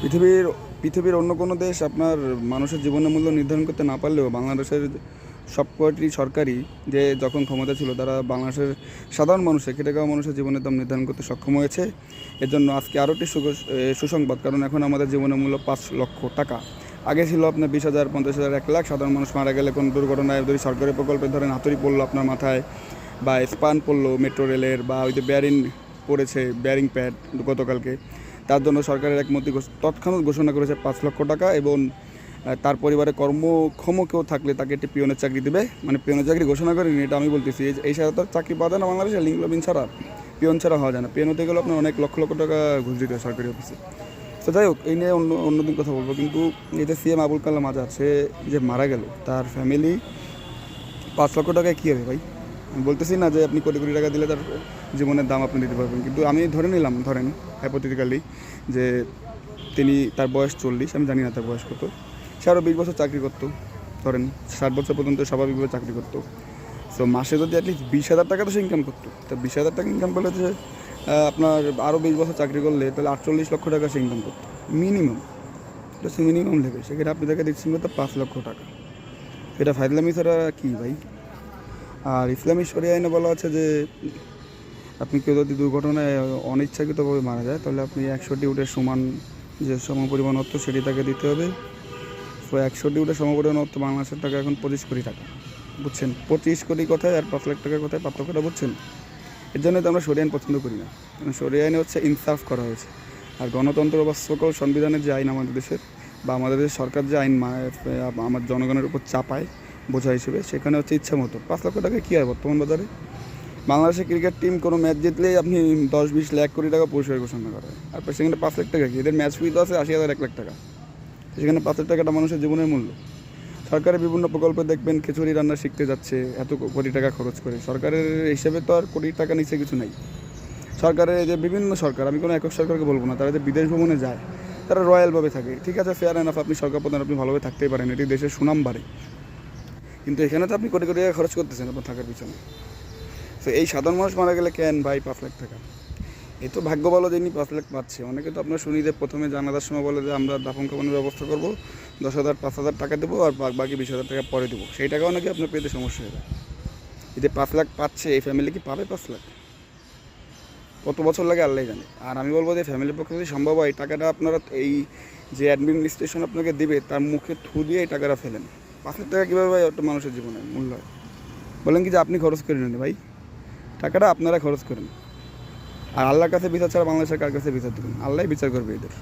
পৃথিবীর পৃথিবীর অন্য কোনো দেশ আপনার মানুষের জীবনের মূল্য নির্ধারণ করতে না পারলেও বাংলাদেশের সবকটি সরকারই যে যখন ক্ষমতা ছিল তারা বাংলাদেশের সাধারণ মানুষের খেটে খাওয়া মানুষের জীবনের দাম নির্ধারণ করতে সক্ষম হয়েছে। এর জন্য আজকে আরও একটি সুসংবাদ, কারণ এখন আমাদের জীবনের মূল্য 5 লক্ষ টাকা। আগে ছিল আপনার 20,000, 50,000, 1 লাখ। সাধারণ মানুষ মারা গেলে কোনো দুর্ঘটনায় যদি সরকারি প্রকল্পে ধরেন হাতুড়ি পড়লো আপনার মাথায়, বা স্পান পড়লো মেট্রো রেলের, বা ওই যে ব্যারিং পড়েছে, ব্যারিং প্যাড গতকালকে, তার জন্য সরকারের এক মন্ত্রী তৎক্ষণাৎ ঘোষণা করেছে 5 লক্ষ টাকা, এবং তার পরিবারে কর্মক্ষম কেউ থাকলে তাকে একটি পিয়নের চাকরি দেবে। মানে পিয়নের চাকরি ঘোষণা করেনি, এটা আমি বলতেছি। এই সাথে তো চাকরি পাওয়া যায় না বাংলাদেশে, লিঙ্ক ছাড়া পিয়ন ছাড়া হওয়া যায় না। পিয়ন হতে গেলে আপনার অনেক লক্ষ লক্ষ টাকা ঘুষ দিতে হয় সরকারি অফিসে। তো যাই হোক, এই নিয়ে অন্যদিন কথা বলবো। কিন্তু এই যে সিএম আবুল কালাম আজাদ, সে যে মারা গেল, তার ফ্যামিলি 5 লক্ষ টাকায় কী হবে ভাই? আমি বলতেছি না যে আপনি কোটি কোটি টাকা দিলে তার জীবনের দাম আপনি দিতে পারবেন, কিন্তু আমি ধরেন হাইপোথেটিক্যালি যে তার বয়স 40, আমি জানি না তার বয়স কত, সে আরও 20 বছর চাকরি করতো, ধরেন 60 বছর পর্যন্ত স্বাভাবিকভাবে চাকরি করতো। সো মাসে যদি অ্যাটলিস্ট 20,000 টাকা তো সে ইনকাম করতো, তা 20,000 টাকা ইনকাম করলে যে আপনার আরও 20 বছর চাকরি করলে তাহলে 48 লক্ষ টাকা সে ইনকাম করতো মিনিমাম। এটা সে মিনিমাম লেভেল, সেক্ষেত্রে আপনি তাকে দিচ্ছেন কত? 5 লক্ষ টাকা। এটা ফাইজলামি ছাড়া কী ভাই? আর ইসলামী শরিয়া আইনে বলা আছে যে আপনি কেউ যদি দুর্ঘটনায় অনিচ্ছাকৃতভাবে মারা যায়, তাহলে আপনি 100টি উটের সমান যে সমপরিমাণ অর্থ সেটি তাকে দিতে হবে। তো 100টি উটের সমপরিমাণ অর্থ বাংলাদেশের টাকা এখন 25 কোটি টাকা, বুঝছেন? 25 কোটি কথায় আর 5 লাখ টাকার কথায় পার্থক্যটা বুঝছেন? এর জন্য তো আমরা শরিয়া আইন পছন্দ করি না, কারণ শরিয়া আইনে হচ্ছে ইনসাফ করা হয়েছে। আর গণতন্ত্র বা সকল সংবিধানের যে আইন আমাদের দেশের, বা আমাদের দেশের সরকার যে আইন আমার জনগণের উপর চাপায় বোঝা হিসেবে, সেখানে হচ্ছে ইচ্ছা মতো 5 লক্ষ টাকা কী হয় বর্তমান বাজারে? বাংলাদেশের ক্রিকেট টিম কোনো ম্যাচ জিতলেই আপনি 10-20 লাখ কোটি টাকা পুরস্কার ঘোষণা করা হয়, আর সেখানে 5 লাখ টাকা কি? এদের ম্যাচ ফি তো আছে 80,000, 1 লাখ টাকা। সেখানে 5 লাখ টাকাটা মানুষের জীবনের মূল্য। সরকারের বিভিন্ন প্রকল্পে দেখবেন খিচুড়ি রান্না শিখতে যাচ্ছে এত কোটি টাকা খরচ করে। সরকারের হিসেবে তো আর কোটি টাকা নিচে কিছু নেই। সরকারের যে বিভিন্ন সরকার, আমি কোনো একক সরকারকে বলবো না, তারা যে বিদেশ ভ্রমণে যায় তারা রয়্যালভাবে থাকে, ঠিক আছে, ফেয়ার এনাফ, আপনি সরকার প্রধান, আপনি ভালোভাবে থাকতেই পারেন, এটি দেশের সুনাম বাড়ে। কিন্তু এখানে তো আপনি কোটি কোটি টাকা খরচ করতেছেন আপনার থাকার পিছনে। তো এই সাধারণ মানুষ মারা গেলে কেন ভাই 5 লাখ টাকা? এই তো ভাগ্য ভালো যিনি 5 লাখ পাচ্ছে। অনেকে তো আপনার শুনি যে প্রথমে জানাজার সময় বলে যে আমরা দাফন কাফনের ব্যবস্থা করবো, 10,000, 5,000 টাকা দেবো, আর বাকি 20,000 টাকা পরে দেবো। সেই টাকাও নাকি আপনার পেতে সমস্যা হয়ে যায়। এই যে 5 লাখ পাচ্ছে, এই ফ্যামিলি কি পাবে 5 লাখ? কত বছর লাগে আল্লাহ জানে। আর আমি বলবো যে ফ্যামিলির পক্ষে যদি সম্ভব হয়, টাকাটা আপনারা এই যে অ্যাডমিনিস্ট্রেশন আপনাকে দেবে তার মুখে থু দিয়ে এই টাকাটা ফেলেন। 5 লাখ টাকা কীভাবে ভাই একটা মানুষের জীবনে মূল্য হয়? বলেন কি যে আপনি খরচ করে নেন ভাই, টাকাটা আপনারা খরচ করেন। আর আল্লাহর কাছে বিচার ছাড়া বাংলাদেশের কার কাছে বিচার দেবেন? আল্লাহই বিচার করবে এদের।